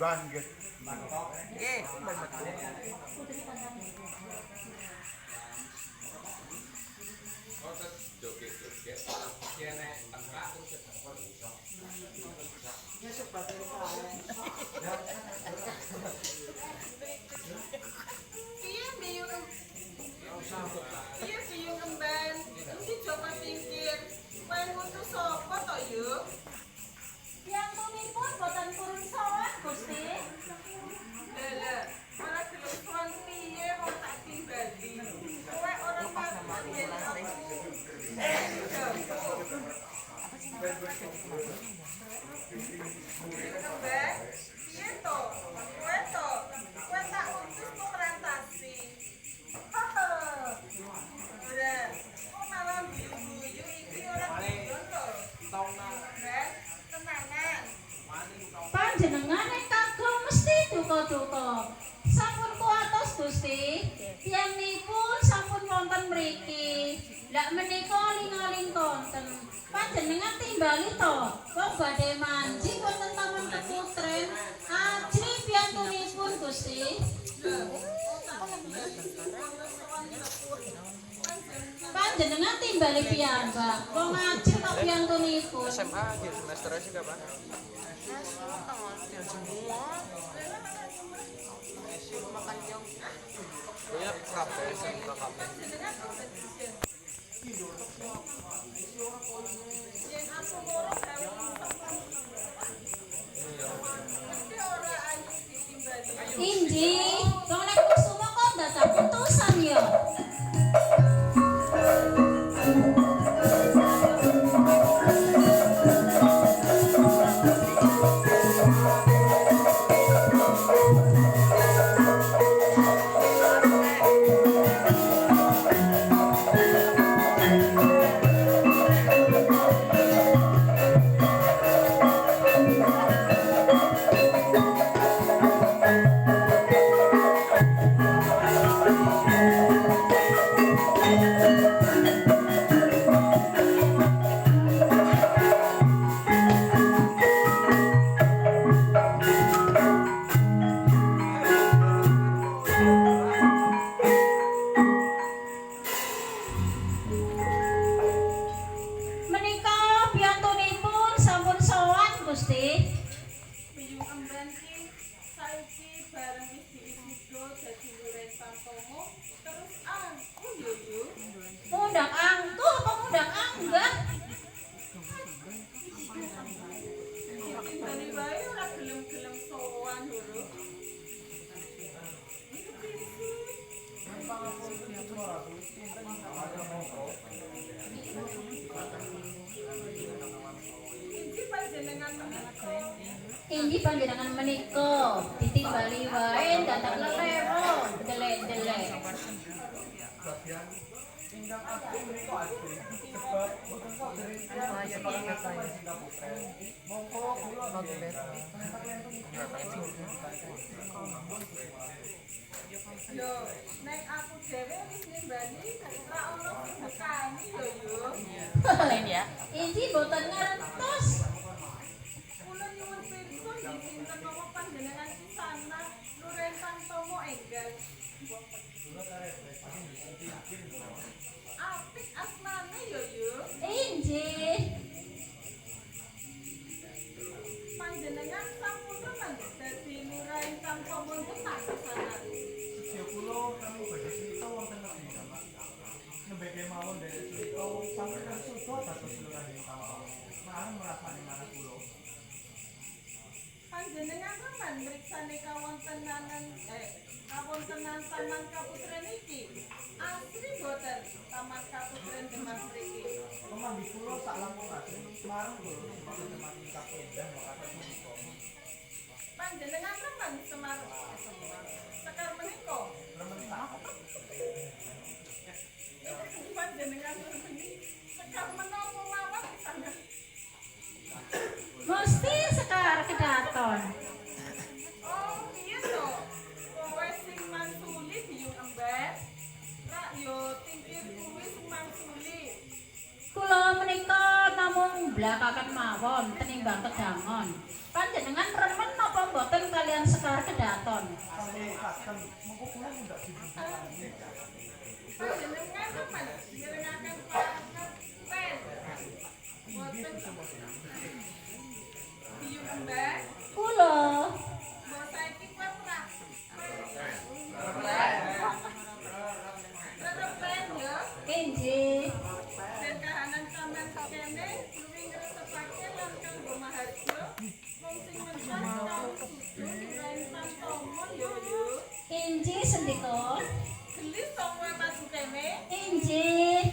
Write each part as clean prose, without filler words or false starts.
ban nggih. Nggih, ban metu. Iya biyung emban. Iki coba pinggir. Kowe ngutus sapa to, Yuk? Piyantunipun boten purun sowan, Gusti. Lah, ora gelem sowan piye wong tak timbali. Kowe ora pasti yen aku. Emban, piye to? Kowe tak utus kok rantasi. Ora, kok malah guyu-guyu iki ora guyon to. Ben, tenangan. Panjenengane kagum mesti duka-duka. Sampun kuatos Gusti. Tiyangipun sampun wonten mriki. Lak menika lingaling konten. Panjenengan timbali to. Kok badhe manji wonten taman keputren. Ajri piyantunipun Gusti. Panjenengan timbali piyambak. Kok ngajir kok piyantunipun. SMA akhir semester sih kapan? Iya, kafe, SMK kafe. Yen aku loro gawe mesti ora ayu ditimbali. Inji, wong nek kusuma kok dadak putusan ya. Menika piyantunipun sampun sowan Gusti. Biyung emban ki saiki bareng wis diisido dadi luren Tamtomo terus aku yo yo. Undang angkuh apa undang anggah? Timbali wae ora gelem-gelem sowan lho. Iki panjenengan menika Inji panjenengan menika ditimbali wae dadak lelero delek-delek. Ingkang agung menika ajri sebab boten saged pelayan monggo kula Yo, nek aku dhewe wis nimbali ora ono sing nekani yo yo. Lain ya. Inji boten ngertos. Kula nyuwun pirsa dinten menawa panjenengan kisana Luren Tamtomo enggal. Apik asmane yo yo. Inji. Panjenengan sampun remen dadi Luren Tamtomo tenan sana. sedaya kula kami badhe crita wonten negeri Bapak. Nembe kemawon dari crita sampeyan kan suda dados lurah ing kampung. Marang ngrasani manah kula. Panjenengan remen mriksani kawontenanan kawontenan Taman Kaputren iki. Asli boten Taman Kaputren Demak mriki. Pemanggi kula sak langkung ajeng marang kula supaya teman ingkang endah makaten punika. Panjenengan remen Semar Sekar menika. Remen sak. Panjenengan remen Sekar menapa mawon sana. Mesti sekar kedaton. Oh, piye to? Kowe sing mansuli biyung emban. Rak yo tingkir kuwi sing mansuli. Kula menika namung blakaken mawon tenimbang kedangon. Panjenengan remen napa mboten kalian Sekar Kedaton? Kami akan mengukuran tidak dibutuhkan. Panjenengan apa? Mirengaken pen. Boten diundang. Kula Mbok saiki kuat ora? Rerepen yo. inggih. Dan kahanan sampean kene luwih ngresepake lan kanggo maharjo. Wong sing mencan kang susu rancang tomon yo yo. Inggih sendika. Gelis sopo maju kene. Inggih.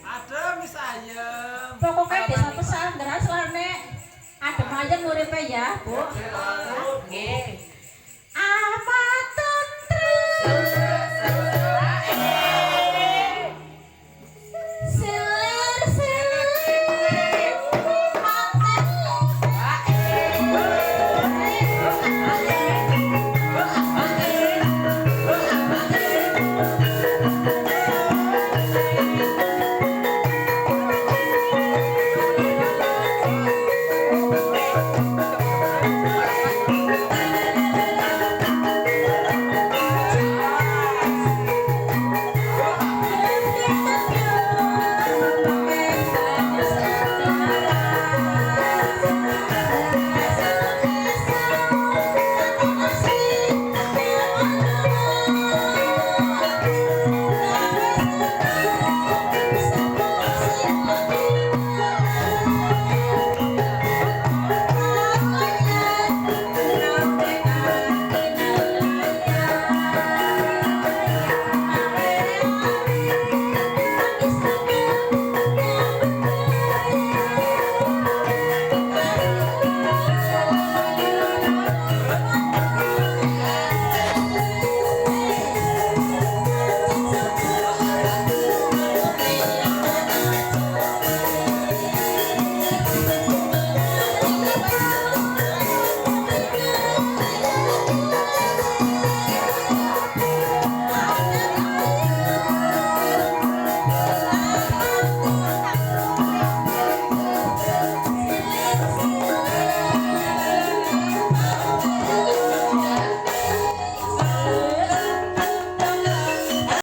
Adem wis ayem. Pokoknya desa pesantren selane adem aja uripe ya, Bu.